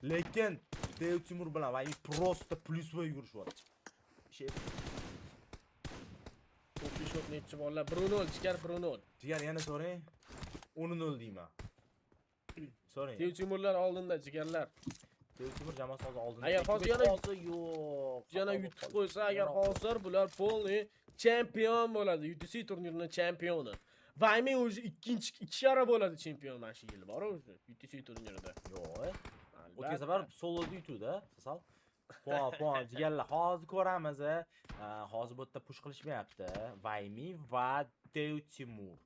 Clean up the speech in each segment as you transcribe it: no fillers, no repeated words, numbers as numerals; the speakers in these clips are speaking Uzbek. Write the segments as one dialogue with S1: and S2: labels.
S1: Lekin Timur bilan Vaymi просто plyusvoy yurishyapti. Shep.
S2: To'pli shot nechi bolalar? 1-0 chiqar 1-0.
S1: Jigar yana so'rang. 10-0 deyman. So'rang.
S2: Timurlar oldinda jigarlar.
S1: Timur jamoasi hozir oldinda.
S2: Agar hozir yana
S1: yo'q.
S2: yana yutib qo'ysa, agar hozir bular polniy chempion bo'ladi. UTC turnirining chempioni. Vaymi o'zi ikkinchi 2 karra bo'ladi chempion mana shu yil bor o'zi UTC turnirida.
S1: Yo'q. O'tgan safar soloda yutuvdi, Sal. Puan, jigarlar. Hozir ko'ramiz. Hozir bu yerda push qilishmayapti. Vaymi va Timur.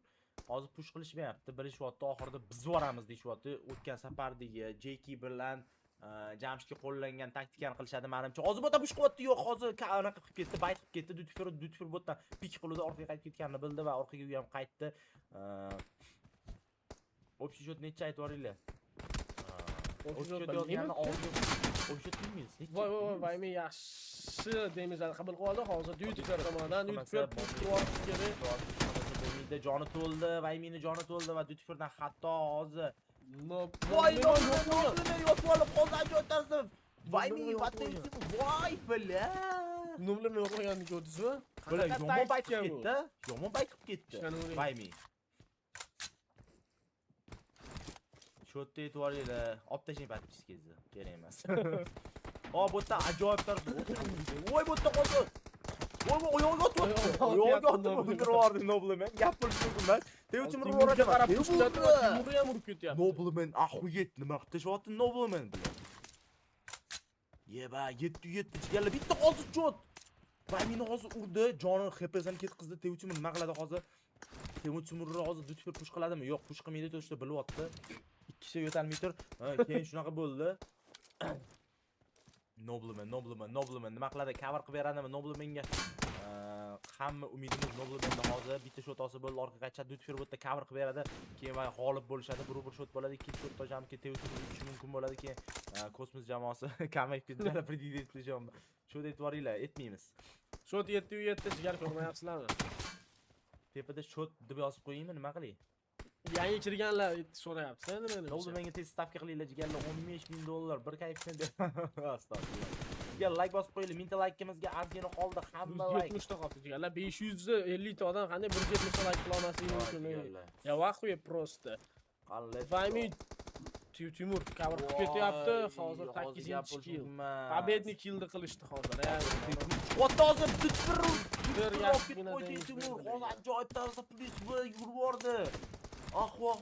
S1: Hozir push qilishmayapti. Bilishyapti, oxirida biz boramiz deyishyapti. O'tgan safardagi JK bilan Jamshidga qo'llangan taktikani qilishadi menimcha. Hozir bu yerda push qilyapti. Yo'q, hozir anaqa qilib ketdi, bayt qilib ketdi. Dutfer bu yerdan pik qiluvdi, orqaga qaytib ketganini bildi va orqaga u ham qaytdi. Общий счет necha aytib yuboringlar. O'sha deymiz.
S2: Voy, Vaymi yaxshi demizlarni qabul qildi. Hozir Dutfer tomonidan Dutfer push qilib
S1: Vaymining joni to'ldi, Vaymining joni to'ldi va Dutferdan xato hozir.
S2: Voy,
S1: yo'qolib qoldi ajoyibtarsa. Vaymi va Timur. Voy, bila.
S2: Noblemni yo'qlaganini ko'rdingizmi?
S1: Bila yomon bayt qilib ketdi. Yomon bayt qilib ketdi. Vaymi. Shotda e'tiboringlar, olib tashlang podpiskazni. Kerak emas. O, bu yerda ajoyib taraf. Voy, bu yerda qoldi. Voy, oyog'iga otdi. Oyog'iga otdi. Bitirib Nobleman. Gap qilish mumkin emas. Timur
S2: Timurga qarab pushlatdi va Timurga ham urib ketyapti.
S1: Nobleman axuyet nima qilishyapti Nobleman bilan. Yeba, 7-7 jigarlar bitta hozir chot. Vaymini hozir urdi, joni HP'dan ketkizdi. Timur nima qiladi hozir? Timurni hozir Dutfer push qiladimi? Yo'q, push qilmaydi, to'shda bilyapti. 2 kishi yo'talmay tur. Keyin shunaqa bo'ldi. Nobleman nima qiladi? Cover qilib beradimi Noblemenga? Hamma umidimiz Noblemanda hozir bitta shot olsa bo'ldi, orqaga qaytadi. Dutfer bu yerda cover qilib beradi. Keyin va g'olib bo'lishadi. Bir shot bo'ladi, ikkinchi shotda jamki Timur urishi mumkin bo'ladi. Keyin Kosmos jamoasi kamayib ketadi, predident qilishim. Shot e'tiboringlar, etmaymiz.
S2: Shot 7-7 jigar ko'rmayapsizlarmi?
S1: Tepada shot deb yozib qo'yingmi, nima qilay?
S2: Yangi kirganlar so'rayapti, endi meni.
S1: Noblemenga tez stavka qilinglar jigarlar, $15,000 bir kayfni deb. Astagfirullah. Jigar like bosib qo'yinglar. Mingta likeimizga ozgina qoldi. Hamma like
S2: 170 ta qoldi jigarlar. 550 ta odam qanday 170 ta like qila olmasligi mumkin? Ya vaqtga prosta. Vaymi Timur cover qilib ketyapti. Hozir 8-kill. Победный killni qilishdi hozir.
S1: O'tda hozir Dutfer yaxshigina Timur hozir ajoyib tarzda plyus yurib bordi. Ahvo.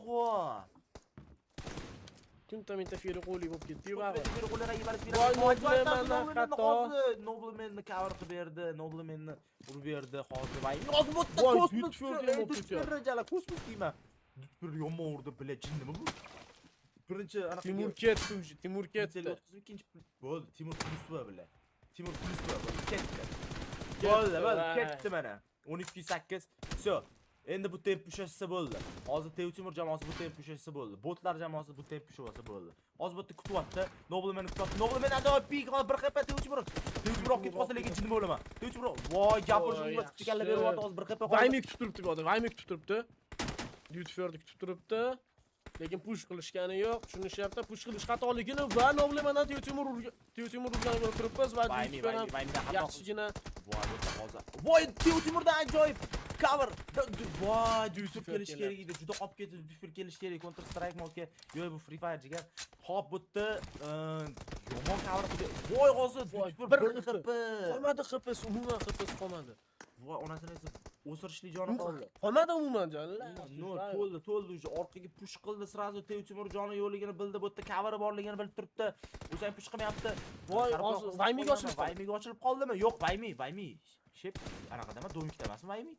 S2: Kunta minta fiyri qo'li bo'lib ketdi-yu
S1: baribir. Fiyri qo'llarga yibarish Noblemanni cover qilib berdi. Noblemanni urib berdi hozir. Hozir bu yerda Kosmos deyman. Dutfer yomon urdi, bila jinnimi bu? Birinchi anaqa
S2: Timur ketdi.
S1: Ikkinchi bo'ldi. Timur plyusva bila. Timur plyusva ketdi. Bo'ldi, ketdi mana. 12-8. Всё. Endi bu temp pushashsa bo'ldi. Hozir Timur jamoasi bu temp pushashsa bo'ldi. Botlar jamoasi bu temp pushashsa bo'ldi. Hozir bu yerda kutyapti. Nobleman kutyapti. Nobleman ajoyib pik hozir bir qapa Timur olib ketib qolsa lekin jinni bo'laman. Timur, voy, gapirishni unutib chiqanlar beryapti hozir bir qapa.
S2: Vaymi kutib turibdi bu odam. Vaymi kutib turibdi. Dutferni kutib turibdi. Lekin push qilishgani yo'q. Tushunishyapti. Push qilish xatoligini va Noblemandan Timur urganini ko'rib turibmiz va Dutfer ham yaxshigina.
S1: Voy, Timurdan ajoyib cover. Voy, Dutfer kelish kerak edi. Juda qolib ketdi. Dutfer kelish kerak. Counter Strike modga. Yo'q, bu Free Fire jigar. Hop, bu yerda yomon cover qildi. Voy, hozir Dutfer bir HP.
S2: Qolmadi HP, umuman HP qolmadi.
S1: Voy, onasini esa o'sirishli joni qoldi.
S2: Qolmadi umuman jonlar.
S1: To'ldi o'sha orqaga push qildi, srazu Timur joni yo'qligini bildi, bu yerda cover borligini bilib turibdi. O'zi ham push qilmayapti.
S2: Voy, hozir Vaymiga
S1: ochilib qoldimi? Yo'q, Vaymi. Shep, anaqadami? Domikda emasmi Vaymi?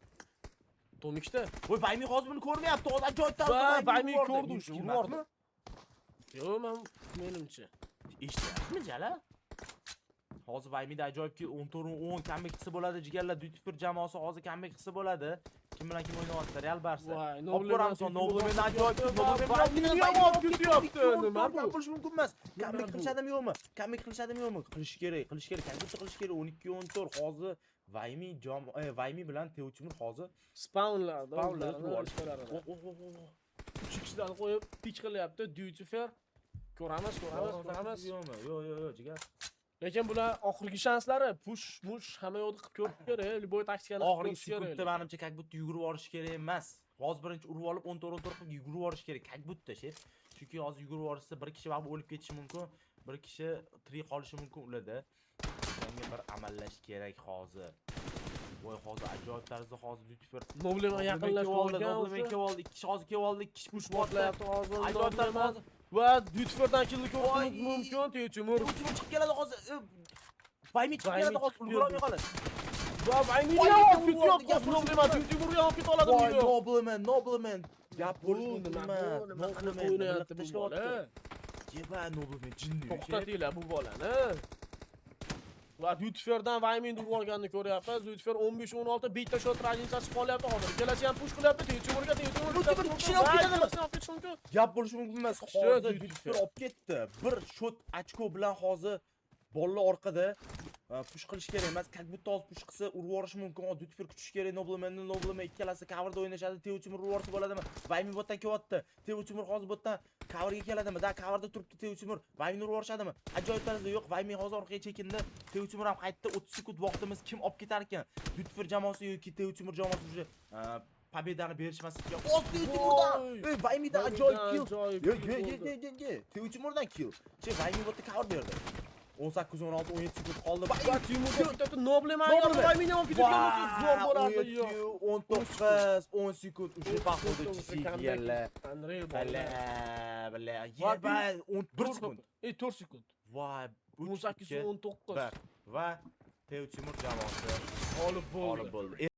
S2: Domikda.
S1: Voy, Vaymi hozir buni ko'rmayapti. Hozir ajoyib tarzda
S2: Vaymi ko'rdi shu, urdi. Yo'q, menimcha.
S1: Eshityapsizmi, jala? Hozir Vaymida ajoyibki 10 comeback qilsa bo'ladi. Jigarlar Dutfer jamoasi hozir comeback qilsa bo'ladi. Kim bilan kim o'ynayapti? Real Barsa. Nobleman ajoyib. Nobleman yomon ketyapti. Nima bu? Bo'lish mumkin emas. Comeback qilishadimi yo'qmi? Qilish kerak. Albatta qilish kerak. 12-14 hozir Vaymi bilan Timur hozir
S2: spawnlarda 3 kishidan qo'yib pitch qilyapti. Dutfer Ko'ramiz.
S1: Yo'q, jigar.
S2: Lekin bular oxirgi shanslari push hamma yoqda qilib ko'rish kerak. Любой taktikani
S1: Oxirgi sekundda menimcha как будто yugurib yuborish kerak emas. Hozir birinchi urib olib 14 qilib yugurib yuborish kerak. Как будто shef. Chunki hozir yugurib yuborsa bir kishi baribir o'lib ketishi mumkin, bir kishi tirik qolishi mumkin ularda. Menga bir amallash kerak hozir. Voy hozir ajoyib tarzda hozir Lutfer
S2: Nobleman yaqinlashib olgan.
S1: Nobleman kelib oldi. Ikki kishi hozir kelib oldi. Ikki kishi push
S2: boshlayapti hozir.
S1: Ajoyib tarzda hozir.
S2: Va Lutferdan kilni ko'rish mumkin. Timur
S1: chiqib keladi hozir. Vaymi chiqib keladi hozir. Ulgurolmay qoladi.
S2: Va Vaymi yo'q, Nobleman Timur yo'q ket oladi
S1: Voy Nobleman. Gap bo'ldi nima? Nobleman
S2: o'ynayapti bu bola.
S1: Jeba Nobleman jinni.
S2: To'xtatinglar bu bolani. Va Lutferdan Vaymin urib olganini ko'ryapmiz. Lutfer 15-16 bitta shot razницasi qolyapti hozir. Ikkalasi ham push qilyapti. Timurga
S1: kishini olib ketadi. Gap bo'lishi mumkin emas. Hozir Lutfer olib ketdi. Bir shot ochko bilan hozir bolalar orqada push qilish kerak emas. Как будто hozir push qilsa urib yuborish mumkin. Lutfer kutish kerak. Nobleman ikkalasi coverda o'ynashadi. Timur urib yuborsa bo'ladimi? Vaymin botdan kelyapti. Timur hozir botdan coverga keladimi? Da coverda turibdi Timur. Vaymin urib yuborishadimi? Ajoyib tarzda yo'q. Vaymin hozir orqaga chekindi. Timur ham qaytdi. 30 sekund vaqtimiz kim olib ketar ekan? Lutfer jamoasi yoki Timur jamoasi уже pobedani berishmaslikka. Timurdan! Vaymindan ajoyib kill. Yo'q. Timurdan kill. Vaymin botda cover berdi. 18, 16, 17 sekund qoldi.
S2: Va Timurga bitta Nobleman Vayminni olib ketgan zo'r bo'lardi.
S1: 19, 10 sekund уже походу чистилlar. Bala. 11 sekund.
S2: 4 sekund.
S1: Voy,
S2: 18, 19.
S1: Va Timur jamoasi
S2: G'olib bo'ldi.